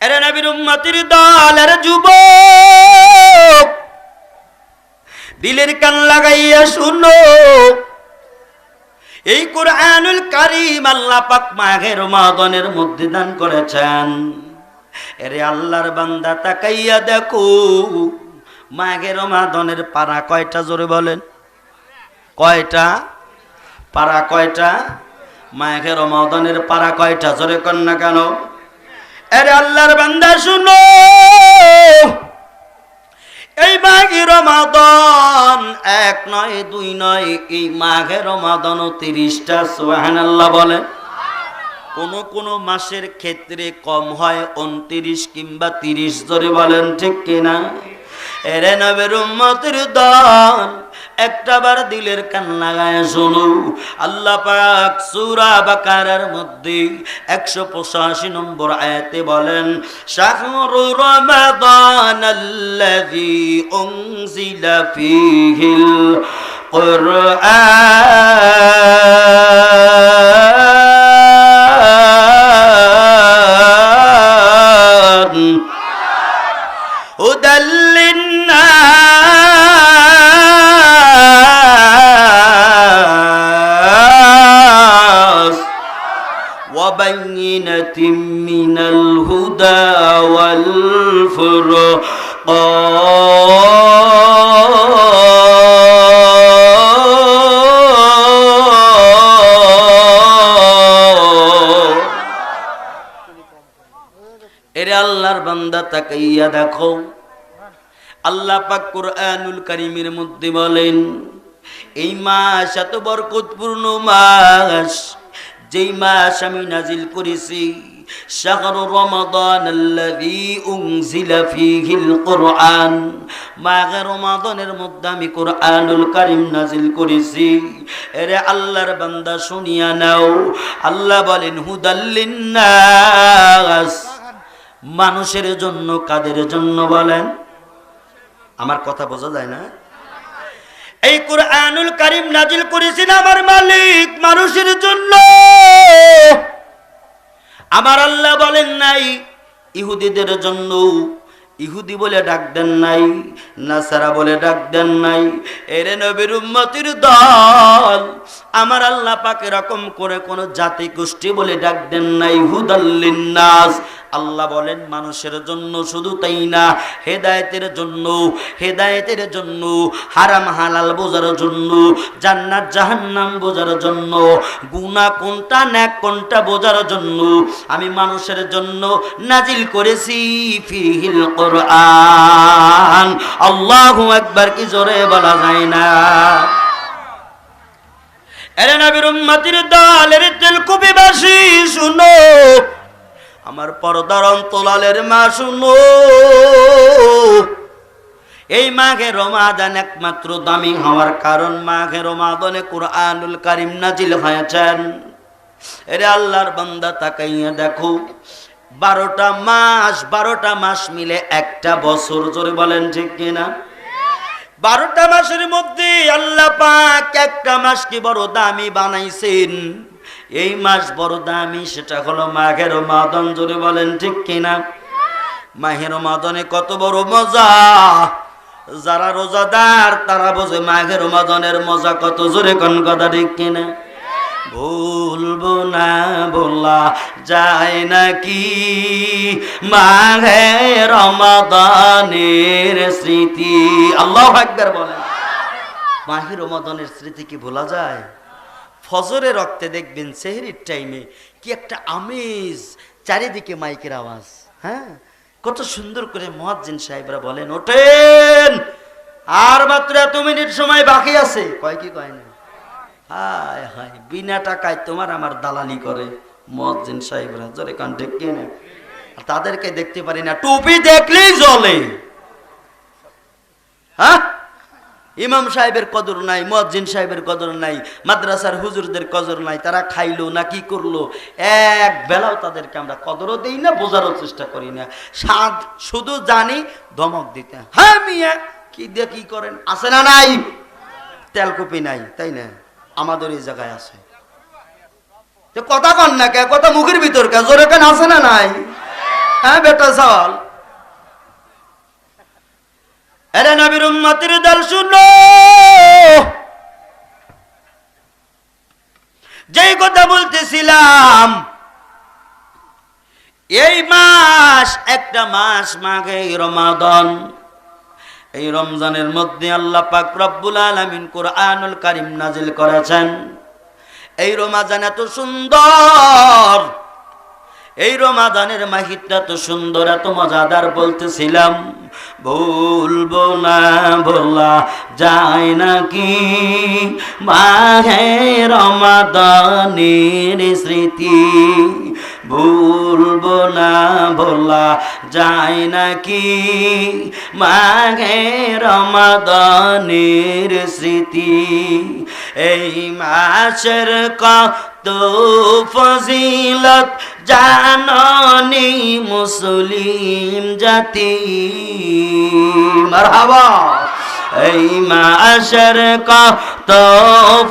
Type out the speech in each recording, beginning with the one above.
এরে নবীর উম্মতের দল, এরে যুবক, দিলের কান লাগাইয়া শুনো। এই কুরআনুল কারীম আল্লাহ পাক মাহে রমাদানের মধ্যে দান করেছেন। এরে আল্লাহর বান্দা তাকাইয়া দেখো, মাহে রমাদানের পারা কয়টা? জোরে বলেন, কয়টা পারা? কয়টা? মাহে রমাদানের পারা কয়টা? জোরে কর না কেন? এরে আল্লাহর বান্দা শুনো, এই মাঘে রমাদান এক নয়, দুই নয়, এই মাঘে রমাদান 30টা। সুবহানাল্লাহ বলেন। কোন মাসের ক্ষেত্রে কম হয় 29 কিংবা 30। ধরে বলেন ঠিক কিনা? এরে নবীর উম্মতের দল, একটাবার দিলের কান লাগায় শোনো। আল্লাহ পাক সূরা বাকারার মধ্যে 185 নম্বর আয়াতে বলেন, শাহরু রমাদানাল্লাযী উনজিলা ফীহিল কুরআন হুদাল লিন্নাস ওয়া বাইয়িনাতিন মিনাল হুদা ওয়াল ফুরকান। এরে আল্লাহর বান্দা তাকাইয়া দেখো, আল্লাহ পাক কুরআনুল কারীমের মধ্যে বলেন, এই মাস এত বরকতপূর্ণ মাস, যেই মাস আমি নাজিল করেছি, শাহরু রমাদানাল্লাযী উনজিলা ফীহিল কুরআন, মাহে রমাদানের মধ্যে আমি কুরআনুল কারীম নাজিল করেছি। এরে আল্লাহর বান্দা শুনিয়া নাও, আল্লাহ বলেন হুদাল লিন্নাস, মানুষের জন্য। কাদের জন্য বলেন? আমার কথা বোঝা যায় না? এই কুরআনুল কারীম নাজিল করেছেন আমার মালিক মানুষের জন্য। আমার আল্লাহ বলেন নাই ইহুদিদের জন্য, ইহুদি বলে ডাক দেন নাই, নাসারা বলে ডাক দেন নাই। এরে নবীর উম্মতের দল, আমার আল্লাহ পাক এরকম করে কোন জাতি গোষ্ঠী বলে ডাক দেন নাই। হুদাল লিন্নাস, আল্লাহ বলেন মানুষের জন্য। শুধু তাই না, হেদায়েতের জন্য, হেদায়েতের জন্য, হারাম হালাল বোঝার জন্য, জান্নাত জাহান্নাম বোঝার জন্য, গুনাহ কোনটা নেক কোনটা বোঝার জন্য আমি মানুষের জন্য নাজিল করেছি ফিহিল কুরআন। আল্লাহু আকবার, কি জোরে বলা যায় না? এরে নবীর উম্মতের দল, এর তেলকুপিবাসী শুনো, আমার পর্দার অন্তরালের মা শুনো, এই মাঘে রমাদান একমাত্র দামি হওয়ার কারণ মাঘে রমাদানে কুরআনুল কারীম নাজিল হয়েছেন। এরে আল্লাহর বান্দা তাকাইয়া দেখো, 12টা মাস মিলে একটা বছর। জোরে বলেন ঠিক কিনা? 12টা মাসের মধ্যে আল্লাহ পাক একটা মাসকে বড় দামি বানাইছেন। এই মাস বড় দামি, সেটা হলো মাঘে রমাদান। জোরে বলেন ঠিক কিনা? মাঘে রমাদানে কত বড় মজা, যারা রোজাদার তারা বোঝে মাঘে রমাদানের মজা কত। জোরে কোন কথা ঠিক কিনা? ভুলবো না বলা যায় নাকি মাঘে রমাদানের স্মৃতি। আল্লাহু আকবার বলেন। মাঘে রমাদানের স্মৃতি কি ভোলা যায়? ফজরের রক্তে দেখবেন সেহরির টাইমে কি একটা আমেজ, চারিদিকে মাইকের আওয়াজ। হ্যাঁ, কত সুন্দর করে মুয়াজ্জিন সাহেবরা বলেন, ওঠেন, আর মাত্র এত মিনিট সময় বাকি আছে। কয় কি কয় না? হায় হায়, বিনা টাকায় তোমার আমার দালালি করে মুয়াজ্জিন সাহেবরা। জোরে কান ঠিক কিনা? তাদেরকে দেখতে পারি না, টুপি দেখলেই জ্বলে। হ্যাঁ, ইমাম সাহেবের কদর নাই, মুয়াজ্জিন সাহেবের কদর নাই, মাদ্রাসার হুজুরদের কদর নাই। তারা খাইলো না কি করলো, এক বেলাও তাদেরকে আমরা কদরও দেই না, বোঝারও চেষ্টা করি না। শুধু জানি ধমক দিতে। হ্যাঁ মিয়া, কি দিয়ে কি করেন? আছে না নাই? তেলকুপি নাই, তাই না? আমাদের এই জায়গায় আছে। কথা কন না কে, কথা মুখের ভিতর কে, জোরে কেন? আছে না নাই? হ্যাঁ বেটা চল। আরে নবীর উম্মতের দল শুনো, যেই কথা বলতেছিলাম, এই মাস একটা মাস মাঘে রমাদান। এই রমজানের মধ্যে আল্লাহ পাক রব্বুল আলামিন কুরআনুল কারীম নাজিল করেছেন। এই রমাদান এত সুন্দর, এই রমাদানের মাহিতটা তো সুন্দর, এত মজাদার, বলতেছিলাম ভুলবো না বলা যায় নাকি মাহে রমাদানের স্মৃতি, ভুলবো না বলা যায় নাকি মাহে রমাদানের স্মৃতি। এই মাসের কত ফজিলত জাননি মুসলিম জাতি, মারহাবা। এই মাসের কত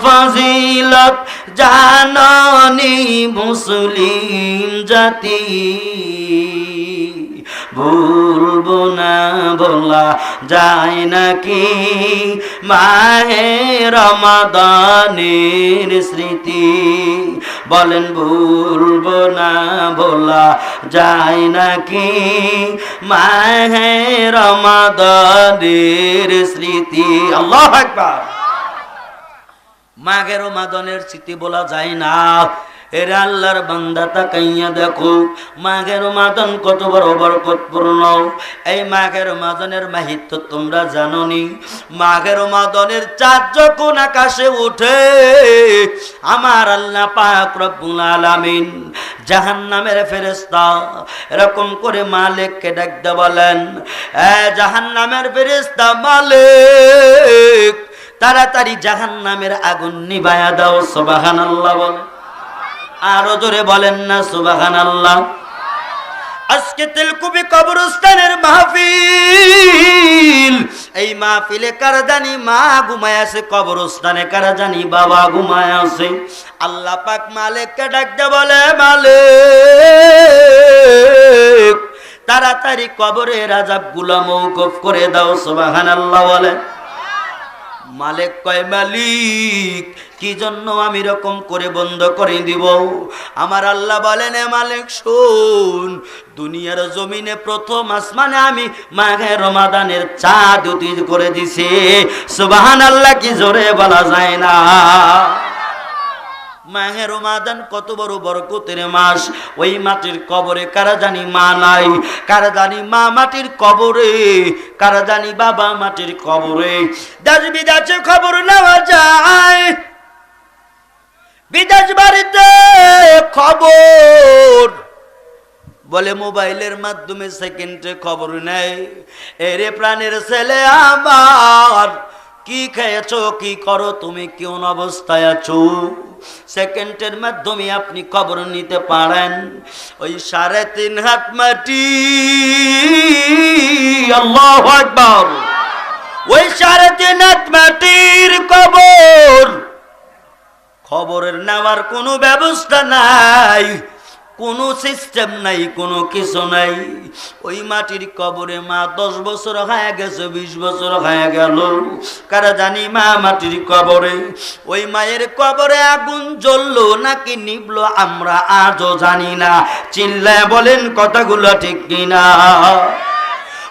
ফজিলত জাননি মুসলিম জাতি, ভুলবো না বলা যায় নাকি মাহে রমাদানের স্মৃতি। বলেন ভুলবো না বলা যায় নাকি মাহে রমাদানের স্মৃতি। আল্লাহু আকবার। মাঘে রমাদানের স্মৃতি বলা যায় না। এরা আল্লাহর বান্দা, তাকাইয়া দেখো মাঘে রমাদান কত বড় বরকতপূর্ণ। এই মাঘে রমাদানের মাহিত্য তোমরা জানোনি? মাঘে রমাদানের চাঁদ যখন আকাশে ওঠে, আমার আল্লাহ পাক রব্বুল আলামিন জাহান্নামের ফেরেশতা এরকম করে মালিককে ডাকতে বলেন, এ জাহান্নামের ফেরেশতা মালিক, তাড়াতাড়ি জাহান্নামের আগুন নিভায়া দাও। সুবহানাল্লাহ বলে, আরো জোরে বলেন না সুবহানাল্লাহ। আজকে তেলকুপি কবরস্থানের মাহফিল। এই মাহফিলে কারা জানি মা ঘুমায় আছে, কবরস্থানে কারা জানি বাবা ঘুমায় আছে। আল্লাহ পাক মালিককে ডাকতে বলে, মালিক তাড়াতাড়ি কবরের আযাবগুলো মওকুফ করে দাও। সুবহানাল্লাহ বলে। মালিক কয়, মালিক কি জন্য আমি এরকম করে বন্ধ করে দিব? আমার আল্লাহ বলেন, মালিক শোন, দুনিয়ার জমিনে প্রথম আসমানে আমি মাঘে রমাদানের চাঁদ উদিত করে দিছি। সুবহানাল্লাহ কি জোরে বলা যায় না? মাহে রমাদান কত বড় বরকতের মাস। ওই মাটির কবরে কারা জানি মা নাই, কারা জানি মা মাটির কবরে, কারা জানি বাবা মাটির কবরে। দেশ বিদেশে খবর নেওয়া যায়, বিদেশ বাড়িতে খবর বলে মোবাইলের মাধ্যমে সেকেন্ডে খবর নেয়। এরে প্রাণের ছেলে আমার, কি খেয়েছো, কি করো তুমি, কোন অবস্থায় আছো, সেকেন্ডের মাধ্যমে আপনি খবর নিতে পারেন। ওই 3.5 হাত মাটি, আল্লাহু আকবার, ওই 3.5 হাত মাটির কবর, খবরের নেওয়ার কোনো ব্যবস্থা নাই, কোনো সিস্টেম নাই, কোনো কিছু নাই। ওই মাটির কবরে মা 10 বছর হয়ে গেছে, 20 বছর হয়ে গেল, কারা জানি মা মাটির কবরে। ওই মায়ের কবরে আগুন জ্বললো নাকি নিভলো আমরা আজও জানি না। চিল্লায় বলেন কথাগুলো ঠিক কিনা?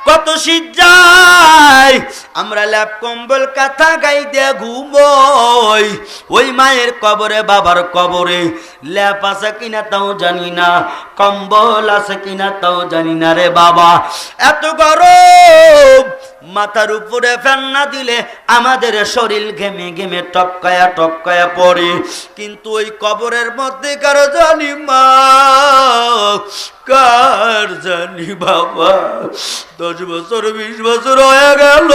কত শীত যায়, আমরা ল্যাপ কম্বল কাঁথা গাই দিয়ে ঘুমোই। ওই মায়ের কবরে, বাবার কবরে ল্যাপ আছে কিনা তাও জানি না, কম্বল আছে কিনা তাও জানি না রে বাবা। এত গরম, মাথার উপরে ফ্যান না দিলে আমাদের শরীর ঘেমে ঘেমে টপকায়া টপকায়া পড়ে। কিন্তু ওই কবরের মধ্যে কারো জানি মা, কার জানি বাবা, 10 বছর 20 বছর হয়ে গেল।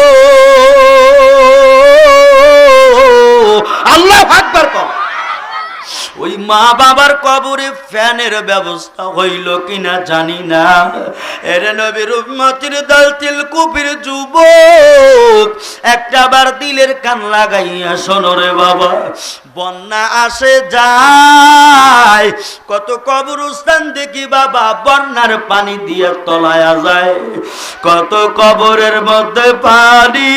আল্লাহু আকবার কর। ওই মা বাবার কবরে ফ্যানের ব্যবস্থা হইল কিনা জানি না। এরে নবীর উম্মতের দল তিলকুপির যুবক, একটা বার দিলের কান লাগাইয়া শোনো রে বাবা। বন্যা আসে যায়, কত কবরস্থান দেখি বাবা বন্যার পানি দিয়ে তলায়া যায়, কত কবরের মধ্যে পানি।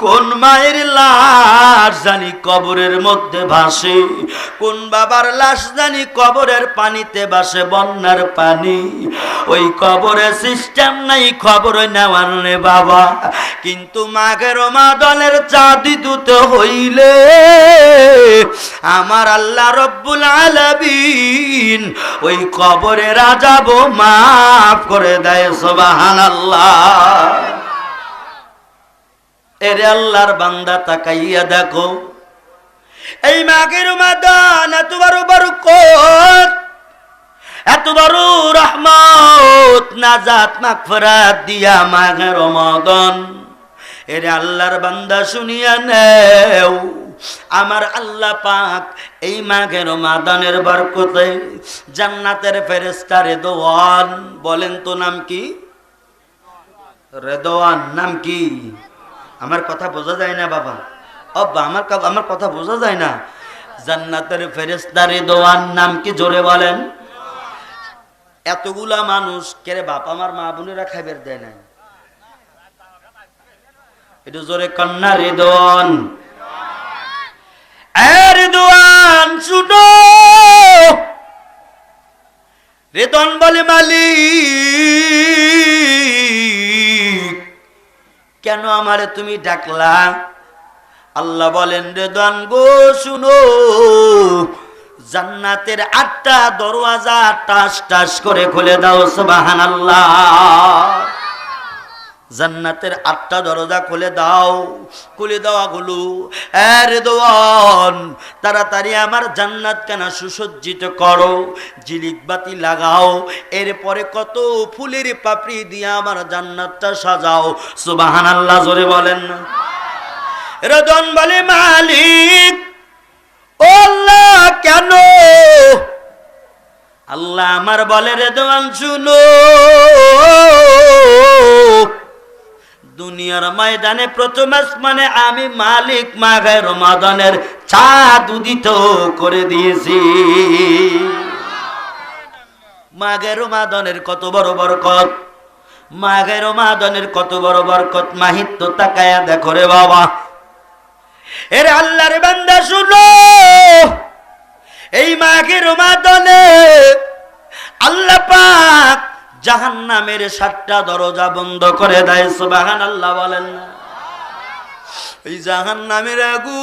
কোন মায়ের লাশ জানি কবরের মধ্যে ভাসে, কোন বাবার লাশ জানি কবরের পানিতে ভাসে, বন্যার পানি। ওই কবরে সিস্টেম নাই খবর নেওয়ার রে বাবা, কিন্তু মাঘে রমাদানের চাঁদি দুতে হইলে আমার আল্লাহ রব্বুল আলামিন ওই কবরে আযাব মাফ করে দেয়। সুবহানাল্লাহ। এরে আল্লাহর বান্দা তাকাইয়া দেখো, এই মাঘে রমাদান এত বড় বরকত, এত বড় রহমত, নাজাত মাগফিরাত দিয়া মাঘে রমাদান। এরে আল্লাহর বান্দা শুনিয়া নেও, আমার আল্লাহ পাক এই মাঘে রমাদানের বরকতে জান্নাতের ফেরেশতা রেদওয়ান, বলেন তো নাম কি? রেদওয়ান নাম কি? আমার কথা বোঝা যায় না বাবা, আব্বা আমার কথা বোঝা যায় না। জান্নাতের ফেরেশতা রেদওয়ান নাম কি? জোরে বলেন। এতগুলা মানুষ কেরে বাপ আমার মা বোনেরা খাইবার দেয় নাই, একটু জোরে কন্যা রেদওয়ান। রেদওয়ান শুনো, রেদওয়ান বলে মালিক কেন আমারে তুমি ডাকলা? আল্লাহ বলেন রেদওয়ান গো শুনো, জান্নাতের 8টা দরওয়াজা টাস টাস করে খুলে দাও। সুবহানাল্লাহ। জান্নাতের 8টা দরজা খুলে দাও। খুলে দেওয়া হলো, রেদওয়ান তাড়াতাড়ি আমার জান্নাত কেন সুসজ্জিত করো, ঝিলিক বাতি লাগাও, এরপরে কত ফুলের পাপড়ি দিয়ে আমার জান্নাতটা সাজাও। সুবহানাল্লাহ জোরে বলেন না। রেদওয়ান বলে মালিক ও আল্লাহ কেন? আল্লাহ আমার বলে রেদওয়ান শুনো, দুনিয়ার ময়দানে প্রথম আসমানে আমি মালিক মাঘে রমাদানের চাঁদ উদিত করে দিয়েছি। মাঘে রমাদানের কত বড় বরকত, মাঘে রমাদানের কত বড় বরকত, মাহিত্য তাকায়া দেখো রে বাবা। এর আল্লাহর বান্দা শুনো, এই মাঘে রমাদানে আল্লাহ পাক জাহান্নামের 7টা দরজা বন্ধ করে দেয়। সুবহানাল্লাহ বলেন না। এই জাহান্নামের আগুন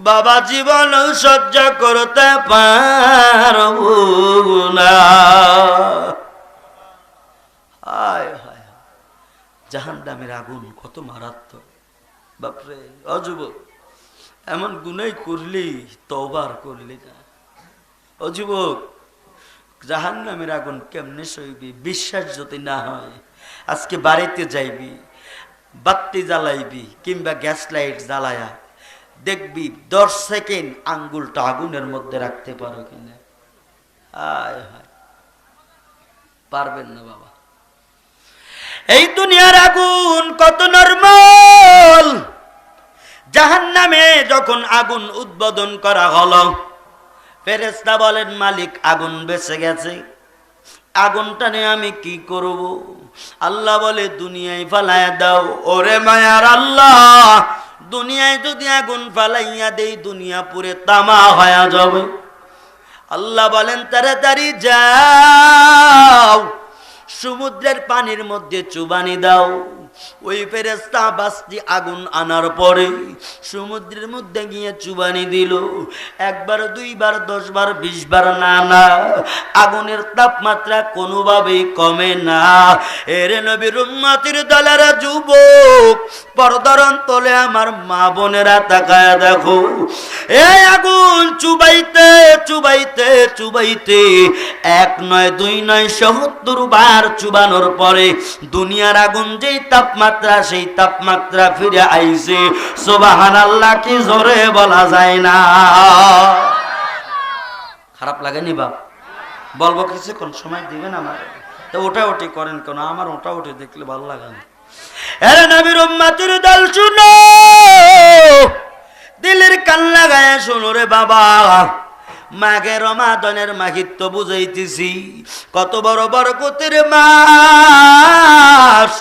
বাবা জীবন সহ্য করতে পারব না। হায় হায়, জাহান্নামের আগুন কত মারাত্মক বাপরে। অযুবক এমন গুনাহ করলি তওবার করলি না। ও যুবক, জাহান্নামের আগুন কেমনে সইবি? বিশ্বাস যদি না হয় আজকে বাড়িতে যাইবি, বাতি জ্বালাইবি কিংবা গ্যাস লাইট জ্বালায়া দেখবি 10 সেকেন্ড আঙ্গুলটা আগুনের মধ্যে রাখতে পারো কিনা। হায় হায়, পারবেন না বাবা। এই দুনিয়ার আগুন কত নরমাল। জাহান্নামে যখন আগুন উদ্বোধন করা হলো, ফেরেশতা বলেন মালিক আগুন বেঁচে গেছে, আগুনটা নিয়ে আমি কি করব? আল্লাহ বলে দুনিয়ায় ফালাইয়া দাও। ওরে মায়ার আল্লাহ, দুনিয়ায় যদি আগুন ফালাইয়া দেই দুনিয়া পুরে তামা হয়ে যাবে। আল্লাহ বলেন তাড়াতাড়ি যাও, সমুদ্রের পানির মধ্যে চুবানি দাও, ওই ফেরেশতা 5টি আগুন আনার পরে সমুদ্রের মধ্যে গিয়ে চুবানি দিল। একবার, দুইবার, 10 বার, 20 বার, না না, আগুনের তাপমাত্রা কোনোভাবেই কমে না। এর নবীর উম্মতের দলেরা, যুবক, পর্দার অন্তরে আমার মা বোনেরা তাকায়া দেখো, এই আগুন চুবাইতে চুবাইতে চুবাইতে 1 নয় 2 নয় ৭০ বার চুবানোর পরে দুনিয়ার আগুন যেই তাপমাত্রা, সেই তাপমাত্রা ফিরে আইছে। সুবহানাল্লাহ, কি জোরে বলা যায় না। খারাপ লাগেনি বাপ? বলবো কিছুক্ষণ সময় দিবেন আমার? তো ওটা ওটি করেন কেন? আমার ওটা ওটি দেখলে ভালো লাগে না। এর নবীর উম্মতের দল, শুনো, দিলের কান লাগায় শুনো রে বাবা। মাঘে রমাদানের মাহিত্য বুঝাইতেছি। কত বড় বরকতের মাস।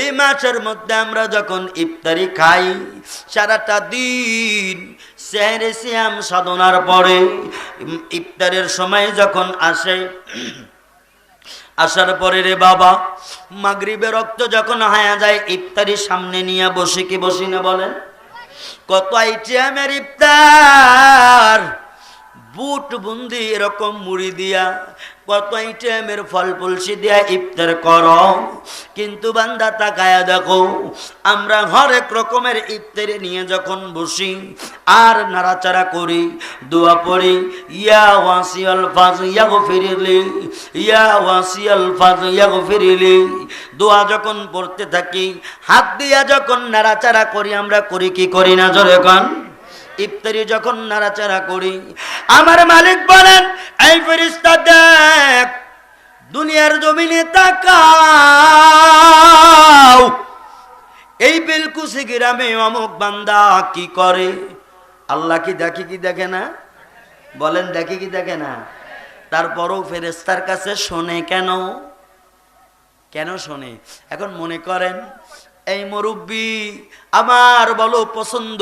এই মাসের মধ্যে আমরা যখন ইফতারি খাই, সারাটা দিন সেহরে সিয়াম সাধনার পরে ইফতারের সময় যখন আসে, আসার পরে রে বাবা, মাগরিবের রক্ত যখন হায়া যায়, ইফতারি সামনে নিয়ে বসে কি বসি না বলেন? কত আইটেমের ইফতার, বুট বুন্দি এরকম মুড়ি দিয়া, কত আইটেমের ফল ফুলসি দিয়া ইফতার করো। কিন্তু বান্দা তাকায়া দেখো, আমরা হরেক রকমের ইফতারি নিয়ে যখন বসি আর নাড়াচাড়া করি, দোয়া পড়ি, ইয়া ওয়াসিয়াল ফাজ ইয়াগফিরলি, ইয়া ওয়াসিয়াল ফাজ ইয়াগফিরলি, দোয়া যখন পড়তে থাকি, হাত দিয়া যখন নাড়াচাড়া করি, আমরা করি কি করি না? জোরে কোন। ইফতারি যখন নাড়াচাড়া করি, আমার মালিক বলেন, এই ফেরেশতা দেখ, দুনিয়ার জমিনে তাকাও, এই বেলকুচি গ্রামে অমুক বান্দা কি করে। আল্লাহ কি দেখে কি দেখে না? বলেন, দেখে কি দেখে না? তারপরও ফেরেশতার কাছে শোনে কেন? কেন শোনে? এখন মনে করেন এই মুরব্বি আমার বলো পছন্দ,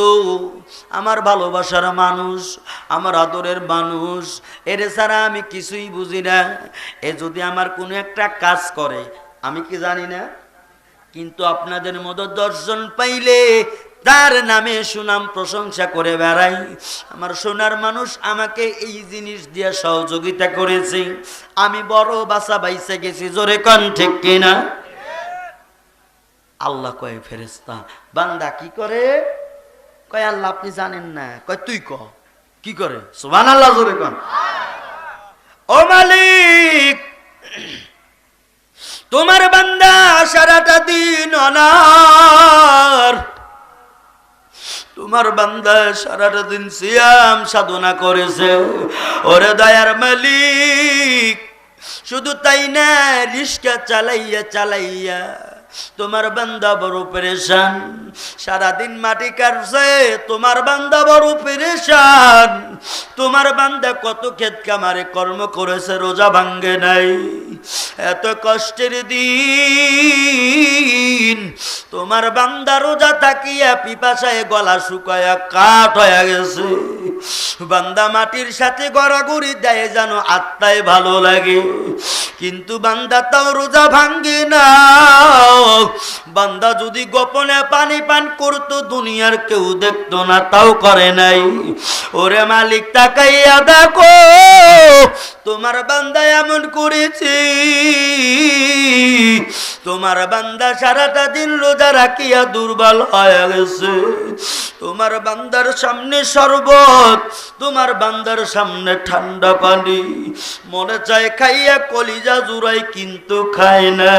আমার ভালোবাসার মানুষ, আমার আদরের মানুষ, এর ছাড়া আমি কিছুই বুঝি না। এ যদি আমার কোনো একটা কাজ করে, আমি কি জানি না? কিন্তু আপনাদের মতো 10 জন পাইলে তার নামে সুনাম প্রশংসা করে বেড়াই। আমার সোনার মানুষ আমাকে এই জিনিস দিয়ে সহযোগিতা করেছে, আমি বড় বাসা বাইসে গেছি। জোরে কোন ঠিক কিনা? আল্লাহ কয়, ফেরেশতা বান্দা কি করে? কয় আল্লাহ আপনি জানেন না। কয় তুই ক কি করে? সুবহানাল্লাহ, জোরে কোন। ও মালিক, তোমার বান্দা সারাটা দিন অনার, তোমার বান্দা সারাটা দিন সিয়াম সাধনা করেছে। ওরে দয়ার মালিক, শুধু তাই না, রিস্কা চালাইয়া চালাইয়া তোমার বান্দা বড় পেরেশান। সারাদিন মাটি কাটছে, তোমার বান্দা বড় পেরেশান। তোমার বান্দা কত ক্ষেত কামারে কর্ম করেছে, রোজা ভাঙ্গে নাই। এত কষ্টের দিন তোমার বান্দা রোজা থাকিয়া পিপাসায় গলা শুকায়া কাঠ হয়ে গেছে। বান্দা মাটির সাথে গড়াগড়ি দেয় যেন আত্মায় ভালো লাগে, কিন্তু বান্দা তাও রোজা ভাঙ্গে না। বান্দা যদি গোপনে পানি পান করতো, দুনিয়ার কেউ দেখতো না, তাও করে নাই। ওরে মালিক, তাকাইয়া দেখো, তোমার বান্দা এমন করেছে। তোমার বান্দা সারাটা দিন রোজা রাখিয়া দুর্বল হয়ে গেছে। তোমার বান্দার সামনে শরবত, তোমার বান্দার সামনে ঠান্ডা পানি, মনে চায় খাইয়া কলিজা জুড়াই, কিন্তু খায় না।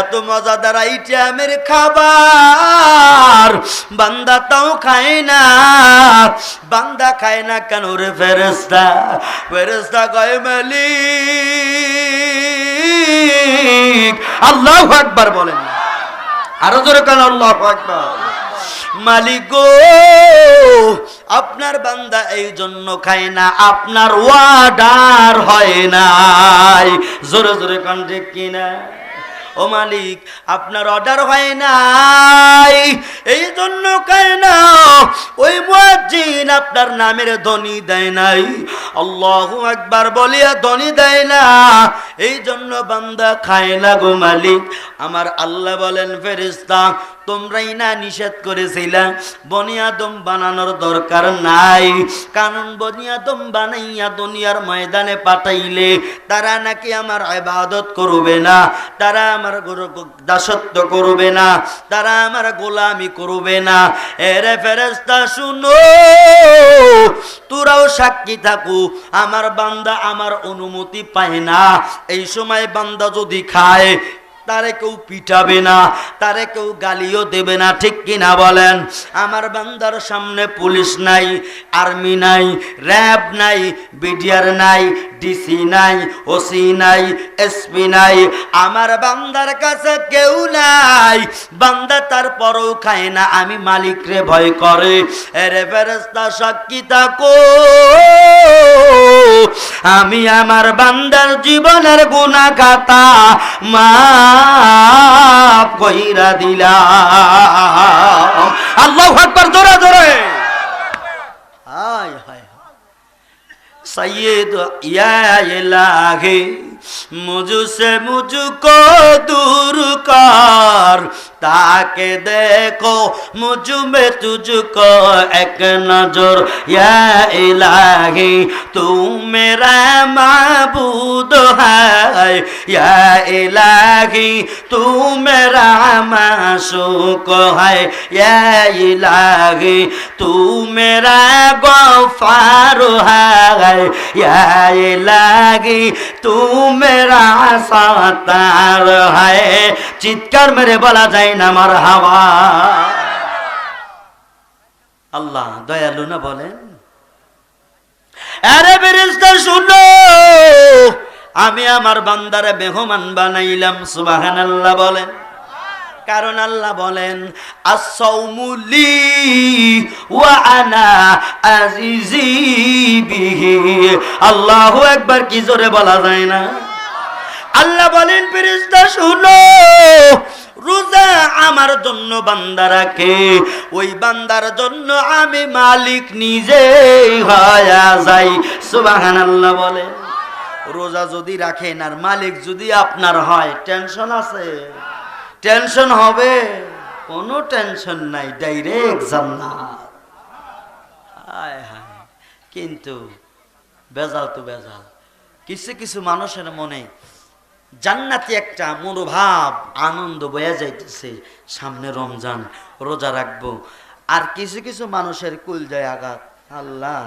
এত মজাদার আইটেমের খাবার বান্দা তাও খায় না। বান্দা খায় না কেন রে ফেরেশতা? ফেরেশতা কয়, মালিক, আল্লাহু আকবার বলেন, আরো জোরে কেন আল্লাহু আকবার। মালিক গো, আপনার বান্দা এই জন্য খায় না, আপনার ওয়ার্ডার হয় নাই। জোরে জোরে কান ঠিক কিনা? ও মালিক, আপনার অর্ডার হয় নাই, এই জন্য খায় না। ওই মুয়াজ্জিন আপনার নামের ধ্বনি দেয় নাই, আল্লাহু আকবার বলিয়া ধ্বনি দেয় না, এই জন্য বান্দা খায় না গো মালিক। আমার আল্লাহ বলেন, ফেরেশতা তোমরাই না নিষেধ করেছিলা বনি আদম বানানোর দরকার নাই, কারণ বনি আদম বানাইয়া দুনিয়ার ময়দানে পাঠাইলে তারা নাকি আমার ইবাদত করবে না, তারা আমার দাসত্ব করবে না, তারা আমার গোলামি করবে না। এরে ফেরেশতা শুনো, তোরাও সাক্ষী থাকু, আমার বান্দা আমার অনুমতি পায় না। এই সময় বান্দা যদি খায় তারে কেউ পিটাবে না, তারে কেউ গালিও দেবে না, ঠিক কিনা বলেন? আমার বান্দার সামনে পুলিশ নাই, আর্মি নাই, র্যাব নাই, বিডিআর নাই, ডিসি নাই, ওসি নাই, এসপি নাই, আমার বান্দার কাছে কেউ নাই। বান্দা তারপরও খায় না, আমি মালিক রে ভয় করে। এরে ফেরেশতা সাক্ষী থাকো, আমি আমার বান্দার জীবনের গুনাহ খাতা মাফ কইরা দিলাম। আল্লাহু আকবার, জোরে জোরে। হায় হায় सैयद या इलाही मुझसे मुझको दूर कर, ताके देखो मुझ में तुझको एक नजर। या इलाही तू मेरा माबूद है, या इलाही तू मेरा माशूक है, या इलाही तू मेरा गफ्फार है, या इलाही तू मेरा सत्तार है। চিৎকার মেরে বলা যায় না মারহাবা। আল্লাহ দয়ালু না বলেন? আরে ফেরেশতা শুনো, আমি আমার বান্দারে মেহমান বানাইলাম। সুবহানাল্লাহ বলেন। কারণ আল্লাহ বলেন, আস-সাওমুলি ওয়া আনা আজিজি বিহি। আল্লাহু আকবার, কি জোরে বলা যায় না? আল্লাহ বলেন, ফেরেশতা শুনো, রোজা আমার জন্য বান্দা রাখে, ওই বান্দার জন্য আমি মালিক নিজে হয়ে যাই। সুবহানাল্লাহ বলে। রোজা যদি রাখেন আর মালিক যদি আপনার হয়, টেনশন আছে? টেনশন হবে? কোনো টেনশন নাই, ডাইরেক্ট জান্নাত। হায় হায়, কিন্তু বেজাল তো বেজাল। কিছু কিছু মানুষের মনে জান্নাতি একটা মনোভাব, আনন্দ বয়ে যাইতেছে, সামনে রমজান, রোজা রাখবো। আর কিছু কিছু মানুষের কুল যায় আঘাত। আল্লাহ,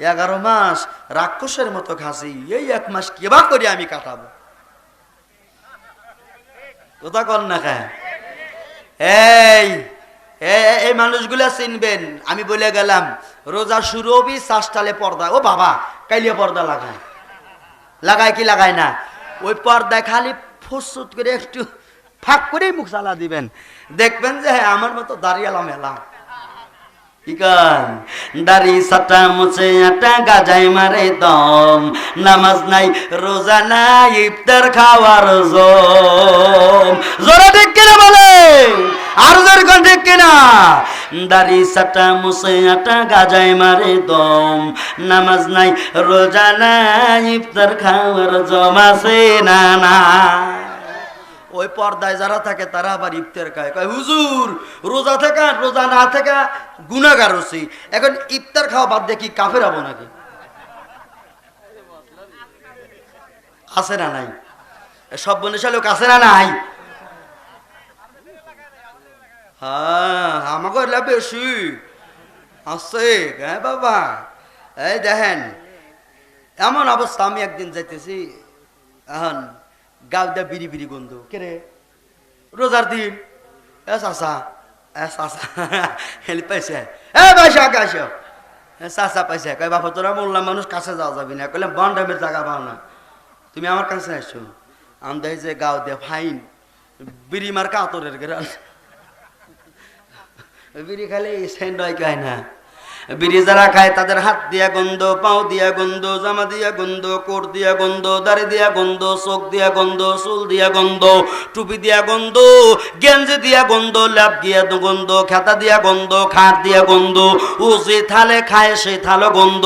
11 মাস রাক্ষসের মতো খাসি, এই 1 মাস কেবা করে আমি কাটাবো। কথা কন না খায়। এই মানুষগুলা চিনবেন। আমি বলে গেলাম রোজা শুরু হবি, শ্বাসটালে পর্দা। ও বাবা, কাইলে পর্দা লাগায়, লাগায় কি লাগায় না? ওই পর্দায় খালি ফুসুত করে একটু ফাঁক করেই মুখ চালা দিবেন, দেখবেন যে হ্যাঁ আমার মতো দাঁড়িয়ালা মেলা। কি কান? দাড়ি সাটা মুছে আটা গাজায় মারে দম, নামাজ নাই, রোজা নাই, ইফতার খাওয়ার জম। জোরে ঠিক কিনা বলে? আর জোরে কোন ঠিক কিনা? দাড়ি সাটা মুছে আটা গাজায় মারে দম, নামাজ নাই, রোজা নাই, ইফতার খাওয়ার জম আছে না না। ওই পর্দায় যারা থাকে তারা আবার ইফতার খায়, কয় হুজুর রোজা থাকা রোজা না থাকা গুনাহগার হচ্ছি, এখন ইফতার খাওয়া বাদ দিয়ে কি কাফের হবো নাকি? আছে না নাই? সব বনেশা লোক আছে না নাই? হ্যাঁ, আমাকে বেশি আছে। হ্যাঁ বাবা, এই দেখেন এমন অবস্থা। আমি একদিন যাইতেছি, এখন গাও দা বিড়ি বিড়ি গন্ধ। কে রে? রোজার দিন। চাষা হেল্প পাইছে, পাইছে আকাশ চাষা পাইছে। কয় বাবা তোরা বললাম মানুষ কাছে যাওয়া যাবি না। কইলাম বন্ডামের জায়গা পাও না, তুমি আমার কাছে আসছো। আমি দেখি যে গাও দিয়ে ফাইন বিড়ি মার কাতরের গেরাল, বিড়ি খালি সেন্ড হয় না। বিড়ি যারা খায় তাদের হাত দিয়া গন্ধ, পাও দিয়া গন্ধ, জামা দিয়া গন্ধ, কোট দিয়া গন্ধ, দাড়ি দিয়া গন্ধ, চোখ দিয়া গন্ধ, চুল দিয়া গন্ধ, টুপি দিয়া গন্ধ, গেঞ্জি দিয়া গন্ধ, ল্যাপ দিয়া গন্ধ, খেতা দিয়া গন্ধ, খাট দিয়া গন্ধ, ও যে থালে খায় সেই থালো গন্ধ,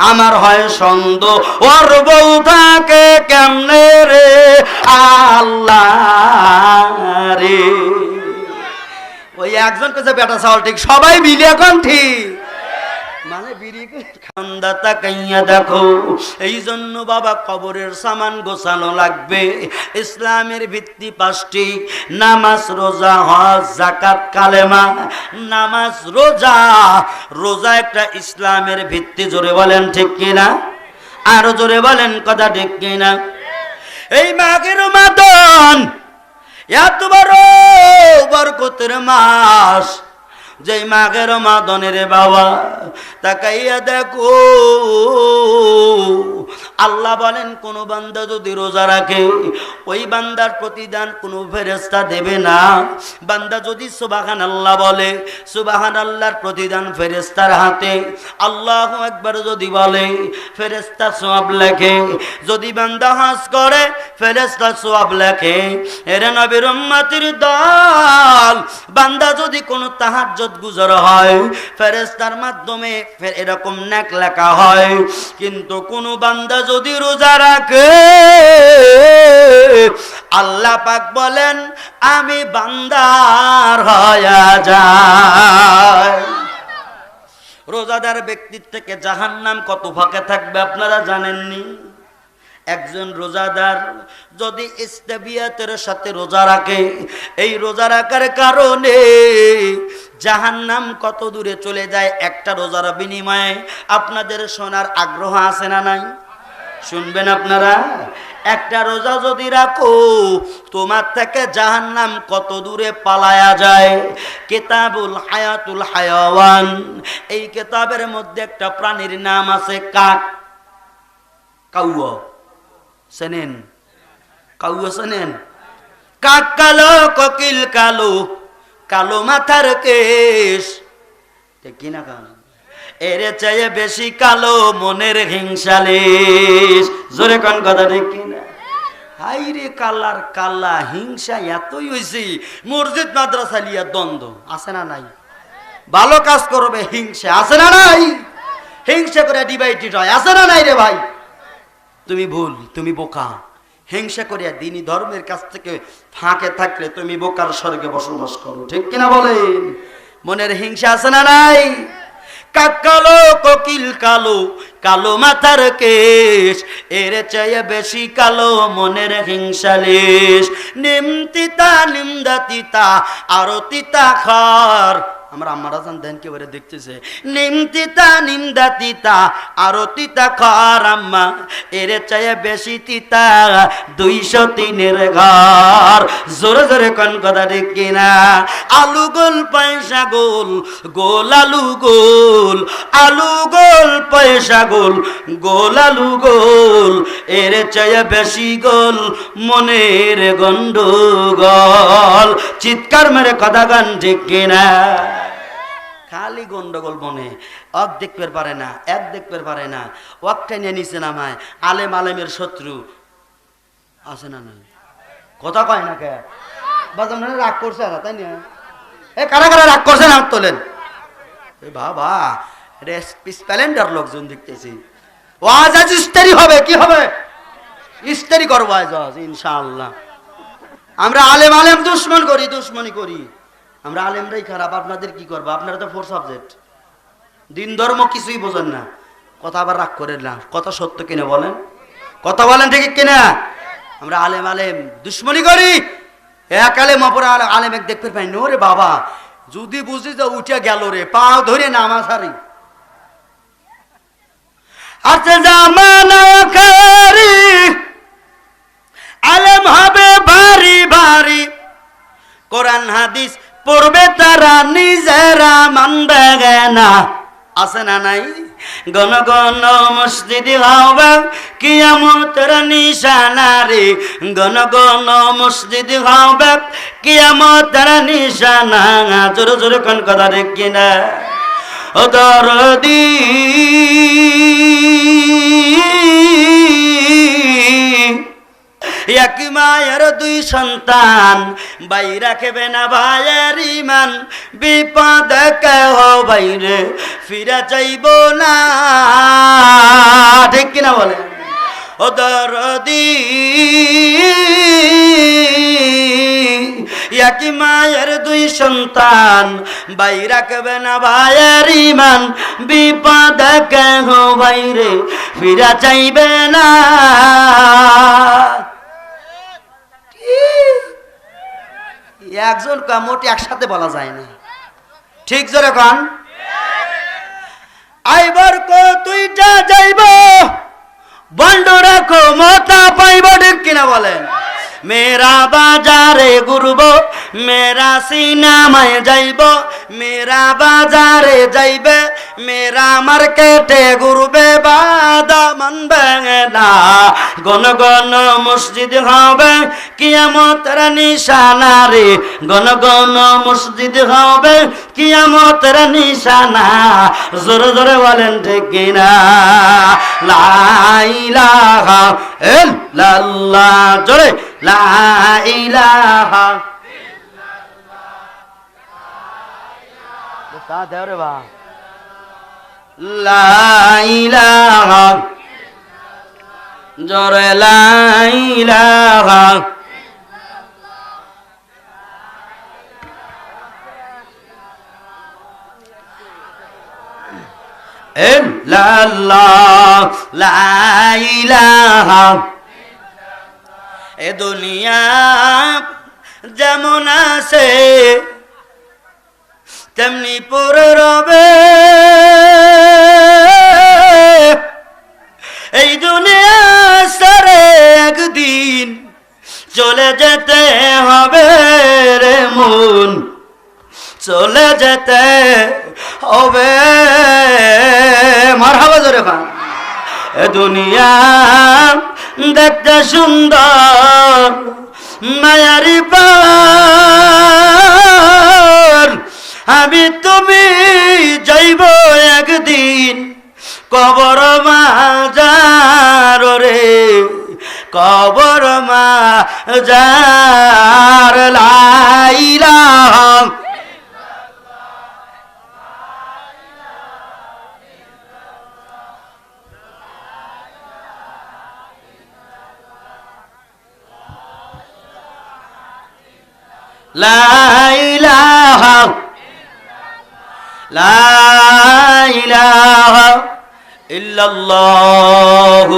আমার হয় সন্দ, ওর বউ থাকে কেমনে রে আল্লাহ রে। ওই একজন কাছে বেটা চাওয়াল ঠিক, সবাই মিলে এখন ঠিক মানে বিড়ি খান্দা তাকাইয়া দেখো। এই জন্য বাবা কবরের সামান গোছানো লাগবে। ইসলামের ভিত্তি 5টি: নামাজ, রোজা, হজ, যাকাত, কালেমা। নামাজ, রোজা, রোজা একটা ইসলামের ভিত্তি। জোরে বলেন ঠিক কিনা, আরো জোরে বলেন কথা ঠিক কিনা। এই মাঘের রমাদান এত বড় বরকতের মাস, যেই মাঘের রমাদানের বাবা তাকাইয়া দেখো, আল্লাহ বলেন কোন বান্দা যদি রোজা রাখে ওই বান্দার প্রতিদান কোন ফেরেশতা দেবে না। বান্দা যদি সুবহানাল্লাহ বলে, সুবহানাল্লাহর প্রতিদান ফেরেশতার হাতে। আল্লাহু আকবার যদি বলে ফেরেশতা সওয়াব লেখে। যদি বান্দা হজ করে ফেরেশতা সওয়াব লেখে। এর নবীর উম্মতের দল, বান্দা যদি কোনো তাহাজ্জুদ গুজার হয় ফেরেশতার মাধ্যমে এরকম নেক লেখা হয়। কিন্তু কোন বান্দা যদি রোজা রাখে আল্লাহ পাক বলেন আমি বান্দার হয়ে যাই। রোজাদার ব্যক্তির থেকে জাহান্নাম কত ফাঁকে থাকবে আপনারা জানেননি? একজন রোজাদার যদি ইস্তাবিয়াতের সাথে রোজা রাখে, এই রোজা রাখার কারণে জাহান্নাম কত দূরে চলে যায় একটা রোজার বিনিময়ে। আপনাদের শোনার আগ্রহ আছে না নাই? শুনবেন আপনারা? একটা রোজা যদি রাখো তোমার থেকে জাহান্নাম কত দূরে পালায়া যায়। কিতাবুল হায়াতুল হায়াওয়ান, এই কিতাবের মধ্যে একটা প্রাণীর নাম আছে কাক। কাউয়া শোনেন? কাউয়া শোনেন? কাক কালো, কোকিল কালো, কালো মাথার কেশ, ঠিক কিনা? কান এর চেয়ে বেশি কালো মনের হিংসালিস। জোরে কোন কথা ঠিক কিনা? হাই রে কালার কালা হিংসা এতই হয়েছি, মসজিদ মাদ্রাসা লিয়া দ্বন্দ্ব আছে না নাই? ভালো কাজ করবে হিংসা আছে না নাই? হিংসা করে ডিভাইডেড হয় আছে না নাই রে ভাই? তুমি ভুল, তুমি বোকা। হিংসা করিয়া দিনী ধর্মের কাছ থেকে ফাঁকে থাকলে তুমি বোকার স্বর্গে বসবাস করো, ঠিক কিনা বলেন? মনের হিংসা আছে না নাই? কাক কালো, কোকিল কালো, কালো মাথার কেশ, এর চেয়ে বেশি কালো মনের হিংসালিস। নিম তিতা, নিমদা তিতা, আরো তিতা খার। আমার আম্মারা জান দেন কেবারে দেখতেছে, নিম তিতা, নিমদা তিতা, আরো তিতা খার আম্মা, এর চেয়ে বেশি তিতা 203-এর ঘর। জোরে জোরে কোন কথা ঠিক কিনা? আলু গোল পয়সা গোল, গোল আলু গোল, আলু গোল পয়সা গোল, গোল আলু গোল, এর চেয়ে বেশি গোল মনের গন্ডগোল। চিৎকার মেরে কথা গান ঠিক কিনা? খালি গন্ডগোল মনে, অক দেখতে পারে না, এক দেখতে পারে না, ওয়াকটা নিয়ে নিচে নামায়। আলেম আলেমের শত্রু আছে না নাই? কথা কয় না কে? বাজান রাগ করছে না তাই না? এ কারা কারা রাগ করছে না তোলেন? এ বাবা স্প্লেন্ডার লোকজন দেখতেছি। ওয়াজ আজ ইস্তারি হবে, কি হবে? ইস্তারি করবো আজ ইনশাআল্লাহ। আমরা আলেম আলেম দুশ্মন করি, দুশ্মনী করি। আমরা আলেমরাই খারাপ, আপনাদের কি করবো? আপনারা তো 4 সাবজেক্ট, দিন ধর্ম কিছুই বোঝেন না। কথা আবার রাগ করেন না, কথা সত্য কিনা বলেন? কথা বলেন ঠিক কিনা? আমরা আলেম আলেম দুশ্মনী করি। এক আলেম অপর আলেম এক দেখতে পাই নো রে বাবা, যদি বুঝি যে উঠে গেল রে, পা ধরে নামাজ হারি। আচ্ছা জামানা খারি আলেম হবে ভারী ভারী, কোরআন হাদিস পড়বে তারা নিজেরা মানবে না, আছে না নাই? গণ গণ মসজিদে হবে কিয়ামতের নিশানা রে, গণ গণ মসজিদে হবে কিয়ামতের নিশানা। জোরে জোরে কোন কথা ঠিক কিনা? ও দরদি এক মায়ের দুই সন্তান ভাই রাখবে না ভাইয়ের ইমান বিপদ কেহ বাইরে ফিরে যাইব না ঠিক কিনা বলে ও দরদি এক মায়ের দুই সন্তান ভাই রাখবে না ভাইয়ের ইমান বিপদ কেহ বাইরে ফিরে যাইবে না একজন মোট একসাথে বলা যায় না ঠিক জোরে কন আইবার কো তুইটা যাইব বন্ধ রাখো মতা পাইব ঠিক কিনা বলেন মেরা বাজারে ঘুরব মেরা সিনেমায় যাইব মেরা বাজারে যাইবে মেরা মার্কেটে ঘুরবে বাদা মানবে না গণ গণ মসজিদ হবে কিয়ামতের নিশানা রে গণ গণ মসজিদ হবে কিয়ামতের নিশানা জোরে জোরে বলেন ঠিক কিনা লা ইলাহা ইল্লাল্লাহ জোরে লা ইলাহা ইল্লাল্লাহ দেও রে বা লা ইলাহা জোরে লা ইলাহা ইল্লাল্লাহ লা ইলাহা এ দুনিয়া যেমন আছে তেমনি পড়ে রবে এই দুনিয়া সারে একদিন চলে যেতে হবে রে মন চলে যেতে হবে মারহাবা জোরে খান এ দুনিয়া দেখতে সুন্দর মায়ারি পার আমি তুমি যাইব একদিন কবর মাজার রে কবর মাজার লা ইলাহা লা ইলাহা লা ইলাহা ইল্লাল্লাহু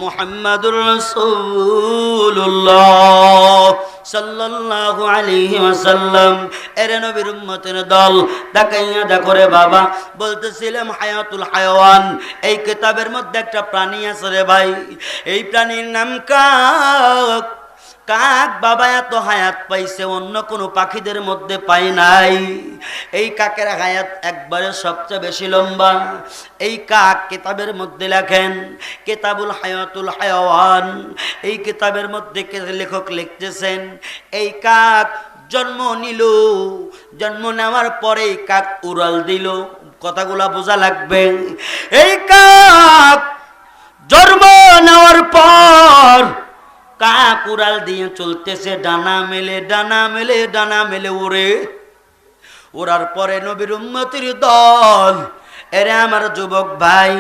মুহাম্মাদুর রাসূলুল্লাহ সাল্লাল্লাহু আলাইহি ওয়াসাল্লাম এর নবীর উম্মতের দল তাকাইয়া দেখো রে বাবা বলতেছিলাম হায়াতুল হায়াওয়ান এই কিতাবের মধ্যে একটা প্রাণী আছে রে ভাই এই প্রাণীর নাম কাক কাক বাবা এত হায়াত পাইছে অন্য কোনো পাখিদের মধ্যে পাই নাই এই কাকের হায়াত একবারে সবচেয়ে বেশি লম্বা এই কাক কিতাবের মধ্যে লেখেন কিতাবুল হায়াতুল হায়াওয়ান এই কিতাবের মধ্যে লেখক লিখতেছেন এই কাক জন্ম নিল জন্ম নেওয়ার পরে কাক উড়াল দিল কথাগুলা বোঝা লাগবে এই কাক জন্ম নেওয়ার পর কাক উড়াল দিয়ে চলতেছে ডানা মেলে ডানা মেলে ডানা মেলে উড়ে ওড়ার পরে নবীর উম্মতের দল এরে আমার যুবক ভাই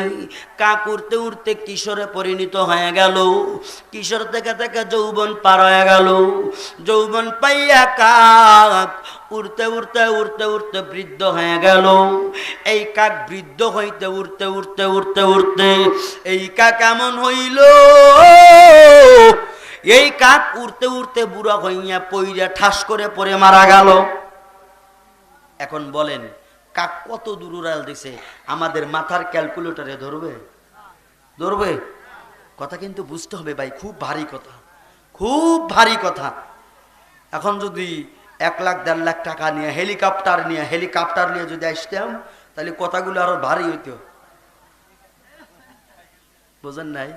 কাক উড়তে উড়তে কিশোরে পরিণত হয়ে গেল কিশোর থেকে থেকে যৌবন পার হয়ে গেল যৌবন পাইয়া কাক উড়তে উড়তে উড়তে উড়তে বৃদ্ধ হয়ে গেল এই কাক বৃদ্ধ হইতে উড়তে উড়তে উড়তে উড়তে এই কাক এমন হইল এই কাক উড়তে উড়তে বুড়া হইয়া পইরা ঠাস করে পড়ে মারা গেল এখন বলেন কাক কত দূর উড়াল দিছে আমাদের মাথার ক্যালকুলেটরে ধরবে ধরবে কথা কিন্তু বুঝতে হবে ভাই খুব ভারী কথা খুব ভারী কথা এখন যদি 1 লাখ 1.5 লাখ টাকা নিয়ে হেলিকপ্টার নিয়ে যদি আসতাম তাহলে কথাগুলো আরো ভারী হইতো বুঝেন নাই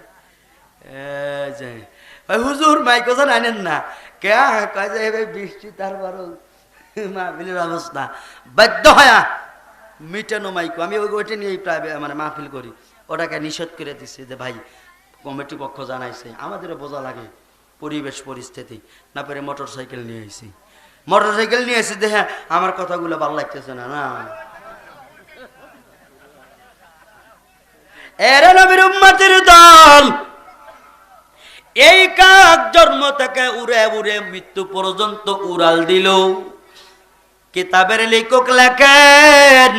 হুজুর মাইকোজন আনেন না কে কয় যে বৃষ্টি তারপরও মাহফিলের অবস্থা বাধ্য হয়া মিটানো মাইকো, আমি ওইটা নিয়েই প্রায় মানে মাহফিল করি, ওটাকে নিষেধ করে দিচ্ছে যে ভাই কমিটি পক্ষ জানাইছে, আমাদেরও বোঝা লাগে পরিবেশ পরিস্থিতি, না পেরে মোটর সাইকেল নিয়ে এসেছি, মোটর সাইকেল নিয়ে এসে দেখে আমার কথাগুলো ভালো লাগতেছে না। না এরা নবীর উম্মতের দল, এই কাক জন্ম থেকে উড়ে উড়ে মৃত্যু পর্যন্ত উড়াল দিল। কিতাবের লেখক লেখেন,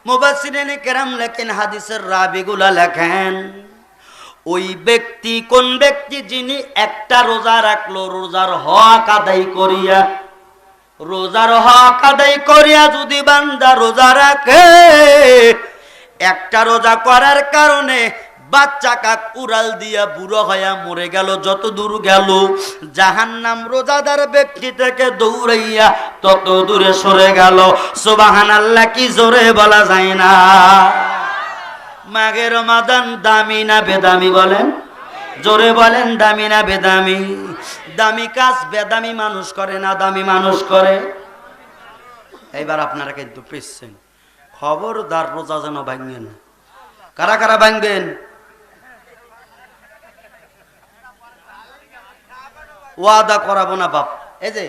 মুফাসসিরিনে কেরাম লেখেন, হাদিসের রাবিগুলা লেখেন, ওই ব্যক্তি কোন ব্যক্তি যিনি একটা রোজা রাখলো, রোজার হক আদায় করিয়া, রোজার হক আদায় করিয়া যদি বান্দা রোজা রাখে, একটা রোজা করার কারণে বাচ্চা কাক উড়াল দিয়া বুড়ো হইয়া মরে গেল, যত দূর গেল জাহান্নাম রোজাদার ব্যক্তি থেকে দৌড়াইয়া তত দূরে সরে গেল। সুবহানাল্লাহ, কি জোরে বলা যায় না। মাঘে রমাদান দামি না বেদামি বলেন, জোরে বলেন, দামি না বেদামি? দামি কাজ বেদামি মানুষ করে না দামি মানুষ করে? এইবার আপনারা কিন্তু পেয়েছেন, খবরদার রোজা যেন ভাঙবেন। কারা কারা ভাঙবেন? ওয়াদা করাবো না বাপ। এই যে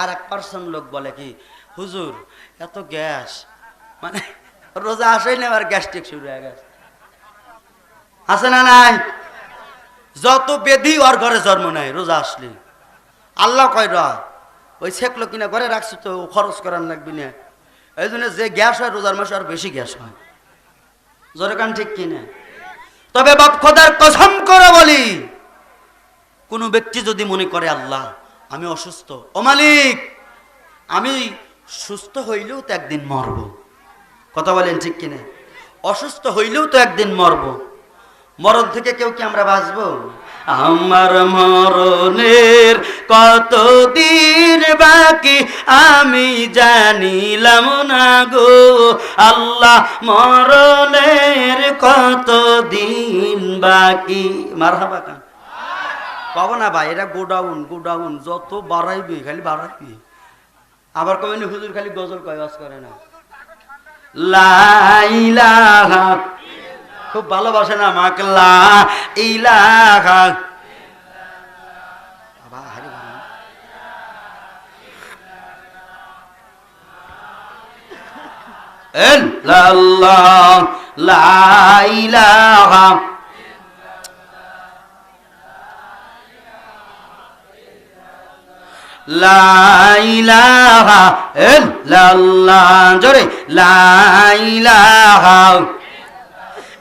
আর এক পার্সন লোক বলে কি, হুজুর এত গ্যাস, মানে রোজা আসেই না, আর গ্যাস্ট্রিক শুরু হয়ে গেছে, আছে না নাই? যত বেধি ওর ঘরে জন্ম নেয় রোজা আসলে। আল্লাহ কয় রা ওই ছেকলো কিনা ঘরে রাখছি তো খরচ করার লাগবি না, এই জন্য যে গ্যাস হয় রোজার মাসে আর বেশি গ্যাস হয়। জোরে কান ঠিক কিনা? তবে বাপ খোদার কসম করে বলি, কোন ব্যক্তি যদি মনে করে আল্লাহ আমি অসুস্থ, ও মালিক আমি সুস্থ হইলেও তো একদিন মরব, কথা বলেন ঠিক কিনা? অসুস্থ হইলেও তো একদিন মরব, মরণ থেকে কেউ কি আমরা বাঁচবো? আমার মরণের কতদিন বাকি আমি জানিলাম না গো আল্লাহ, মরণের কতদিন বাকি। মারহাবা কান কব না ভাই, এটা গোডাউন গোডাউন, যত বাড়াইবে খালি বাড়াইবে। আবার কবেন হুজুর খালি গজল কয়াস করে না, লা ইলাহা, খুব ভালোবাসে না আমাকে, লা ইলাহা ইল্লাল্লাহ, লা ইলাহা লা ইলাহা ইল্লাল্লাহ, জোরে লা ইলাহা।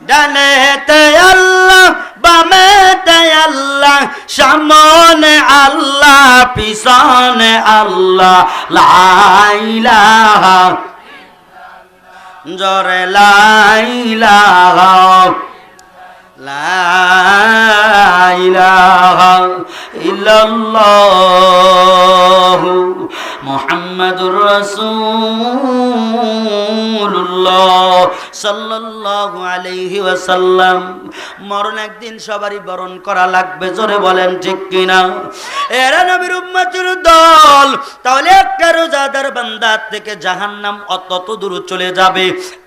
ডানেতে আল্লাহ বামেতে আল্লাহ, সামনে আল্লাহ পিছনে আল্লাহ, লা ইলাহা, জোরে লা ইলাহা, লা ইলাহা ইল্লাল্লাহ মুহাম্মাদুর রাসূলুল্লাহ সাল্লাল্লাহু আলাইহি ওয়াসাল্লাম। মরণ একদিন সবারই বরণ করা লাগবে, জোরে বলেন ঠিক কিনা? এরা নবীর উম্মতের দল, তাহলে একটা রোজাদার বান্দা থেকে জাহান্নাম অত দূর চলে যাবে।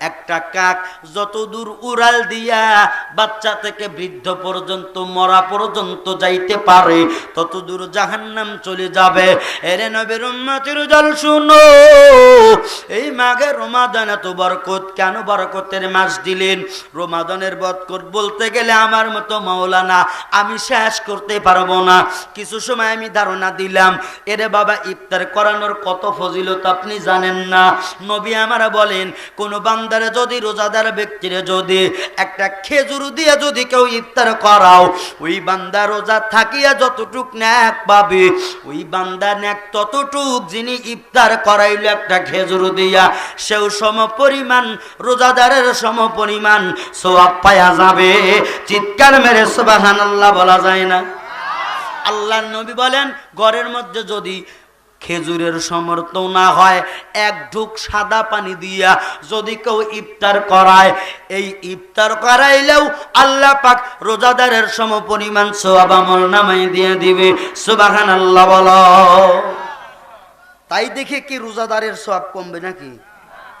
একটা কাক যত দূর উড়াল দিয়া বাচ্চা থেকে বৃদ্ধ পর্যন্ত মরা পর্যন্ত যাইতে পারে, তত দূর জাহান্নাম চলে যাবে। এরে নবীর উম্মতের দল শুনো, এই মাঘে রমাদান এত বরকত কেন? বরকতের মাস দিলেন। রমাদানের বরকত বলতে গেলে আমার মতো মাওলানা আমি শেষ করতে পারবো না। কিছু সময় আমি ধারণা দিলাম, এরে বাবা ইফতার করানোর কত ফজিলত আপনি জানেন না। নবী আমার বলেন, কোন বান্দারে যদি, রোজাদার ব্যক্তিরে যদি একটা খেজুর দিয়ে যদি কেউ ইফতার করাও, ওই বান্দা রোজা থাকিয়া যতটুক ন্যাক পাবে, ওই বান্দা ন্যাক ততটুক যিনি ইফতার করাইল একটা খেজুর দিয়া, সেও সম পরিমাণ রোজাদারের সম পরিমাণ সওয়াব পাওয়া যাবে। চিৎকার মেরে সুবহানাল্লাহ বলা যায় না? আল্লাহর নবী বলেন, ঘরের মধ্যে যদি খেজুরের সমর্থ না হয়, এক ঢুক সাদা পানি দিয়া যদি কেউ ইফতার করায়, এই ইফতার করাইলেও আল্লাহ পাক রোজাদারের সম পরিমাণ সওয়াব আমল নামায় দিয়ে দিবে। সুবহানাল্লাহ বলো। তাই দেখে কি রোজাদারের সওয়াব কমবে নাকি?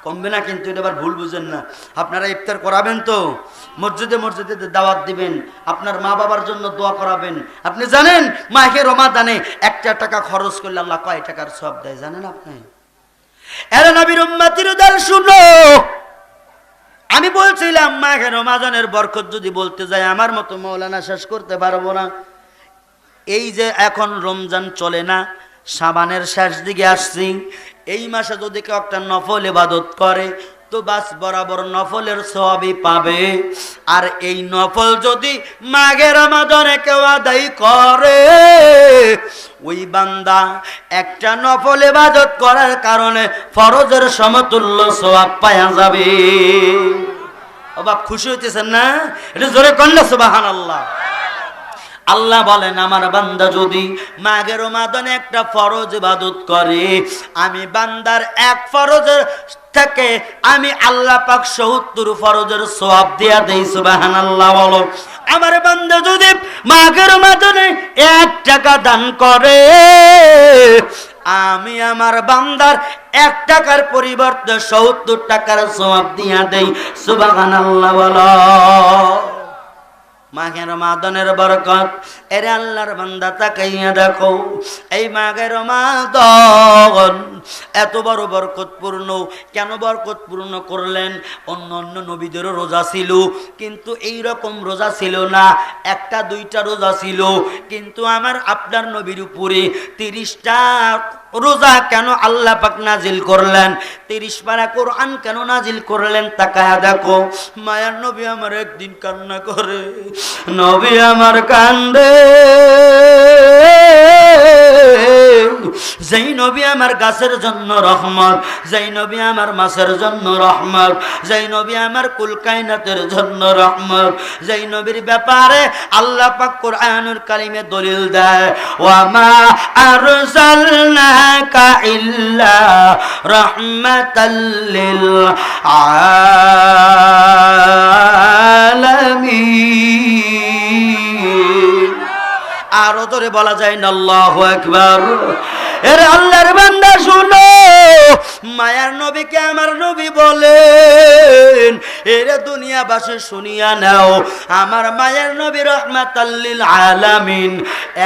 কমবে না, কিন্তু এটা আবার ভুল বুঝেন না। আপনারা ইফতার করাবেন তো, মসজিদে মসজিদে দাওয়াত দিবেন, আপনার মা বাবার জন্য দোয়া করাবেন। আপনি জানেন মাহে রমাদানে 1 টাকা খরচ করলে আল্লাহ কয় টাকার সওয়াব দেয় জানেন আপনি? এরা নবীর উম্মতির দল শুনো, আমি বলছিলাম মাহে রমাদানের বরকত যদি বলতে যাই আমার মতো মাওলানা শেষ করতে পারবো না। এই যে এখন রমজান চলে না, শাবানের শেষ দিকে আসছি, এই মাসে যদি কেউ একটা নফল ইবাদত করে তো বাস বরাবর নফলের সওয়াবই পাবে। আর এই নফল যদি মাঘে রমাদানে কেউ আদায় করে, ওই বান্দা একটা নফল ইবাদত করার কারণে ফরজের সমতুল্য সওয়াব পাওয়া যাবে। ও বাপ, খুশি হইতেছেন না? এটা জোরে কন্যা সুবহানাল্লাহ। আল্লাহ বলেন আমার বান্দা যদি মাঘে রমাদানে একটা ফরজ ইবাদত করে, আমি বান্দার এক ফরজের থেকে আমি আল্লাহ পাক ৭০ ফরজের সওয়াব দিয়া দেই। সুবহানাল্লাহ বলো। আমার বান্দা যদি মাঘে রমাদানে 1 টাকা দান করে, আমি আমার বান্দার 1 টাকার পরিবর্তে ৭০ টাকার সওয়াব দিয়া দেই। সুবহানাল্লাহ বলো। মাঘে রমাদানের বরকত, এরে আল্লাহর বান্দা তাকাইয়া দেখো, এই মাঘে রমাদান এত বড় বরকতপূর্ণ। কেন বরকতপূর্ণ করলেন? অন্য অন্য নবীদেরও রোজা ছিল, কিন্তু এই রকম রোজা ছিল না, 1টা 2টা রোজা ছিল। কিন্তু আমার আপনার নবীর উপরে 30টা রোজা কেন আল্লাহ পাক নাজিল করলেন? 30 পারা কোরআন কেন নাজিল করলেন? তাকায়া দেখো। মায়ার নবী আমার একদিন কান্না করে, নবী আমার কান্দে, যেই নবী আমার গাছের জন্য রহমত, যেই নবী আমার মাছের জন্য রহমত, যেই নবী আমার কুল কায়নাতের জন্য রহমত, যেই নবীর ব্যাপারে আল্লাহ পাক কোরআনুল কারীমে দলিল দেয়, ওয়া মা আরসালনাকা ইল্লা রাহমাতাল লিল আলামিন। আরো ধরে বলা যায় না আল্লাহু আকবার। এর আল্লাহর বান্দা শুনো, মায়ার নবীকে আমার নবী বলেন, এরে দুনিয়াবাসী শুনিয়া নাও, আমার মায়ের নবী রাহমাতাল লিল আলামিন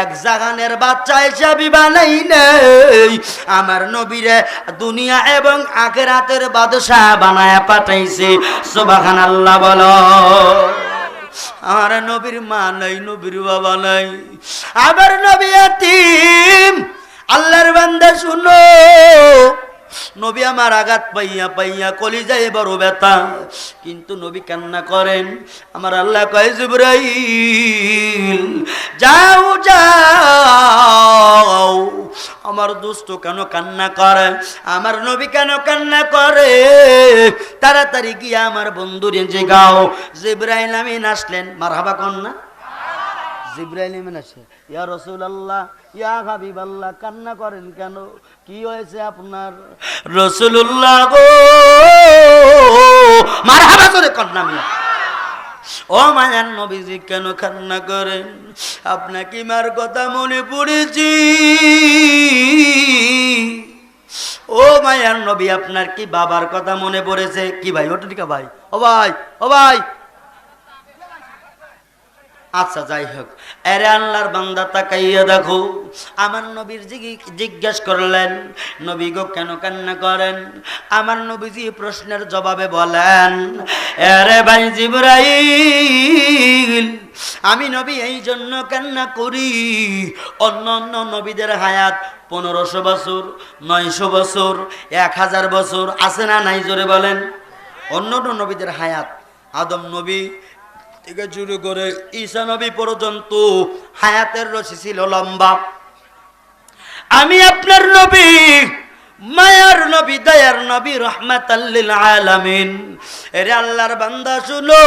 এক জাহানের বাচ্চা হিসাবে বানাই নাই, আমার নবীরে দুনিয়া এবং আখিরাতের বাদশা বানায়া পাঠাইছে। সুবহানাল্লাহ বলো। আমার নবীর মা নাই, নবীর বাবা নাই, আমার নবী এতিম। আল্লাহর বান্দা শুনো, নবী আমার আঘাত পাইয়া পাইয়া কলিজায় বড় ব্যথা, কিন্তু নবী কান্না করেন। আমার আল্লাহ কয়, জিবরাইল যাও যাও, আমার দোস্ত কেন কান্না করে, আমার নবী কেন কান্না করে, তাড়াতাড়ি গিয়ে আমার বন্ধুরে জিগাও। জিবরাইল আমিন আসলেন। মারহাবা কন্যা। জিবরাইল আমিন আসে, ইয়া রাসূলুল্লাহ, ইয়া হাবিবাল্লাহ, কান্না করেন কেন? কি হয়েছে আপনার? রাসূলুল্লাহ গো, মারহাবা করে কন্যা মিয়া। ও মায়ার নবীজি কেন কান্না করেন? আপনাকে মার কথা মনে পড়েছি। ও মায়ার নবী, আপনার কি বাবার কথা মনে পড়েছে? কি ভাই? ওটা ঠিক ভাই। ও ভাই, ও ভাই, আচ্ছা যাই হোক। এরে আল্লাহর বান্দা তাকাইয়া দেখো, আমার নবীর জিজ্ঞেস করলেন, নবী গো কেন কান্না করেন? আমার নবীজি প্রশ্নের জবাবে বলেন, এরে ভাই জিবরাইল, আমি নবী এই জন্য কান্না করি, অন্য অন্য নবীদের হায়াত 1500 বছর, 900 বছর, 1000 বছর আছে না নাই? জোরে বলেন। অন্য অন্য নবীদের হায়াত, আদম নবী থেকে শুরু করে ঈসা নবী পর্যন্ত হায়াতের রশি ছিল লম্বা। আমি আপনার নবী, মায়ার নবী, দয়ার নবী, রাহমাতাল লিল আলামিন। এরে আল্লাহর বান্দা শুনো,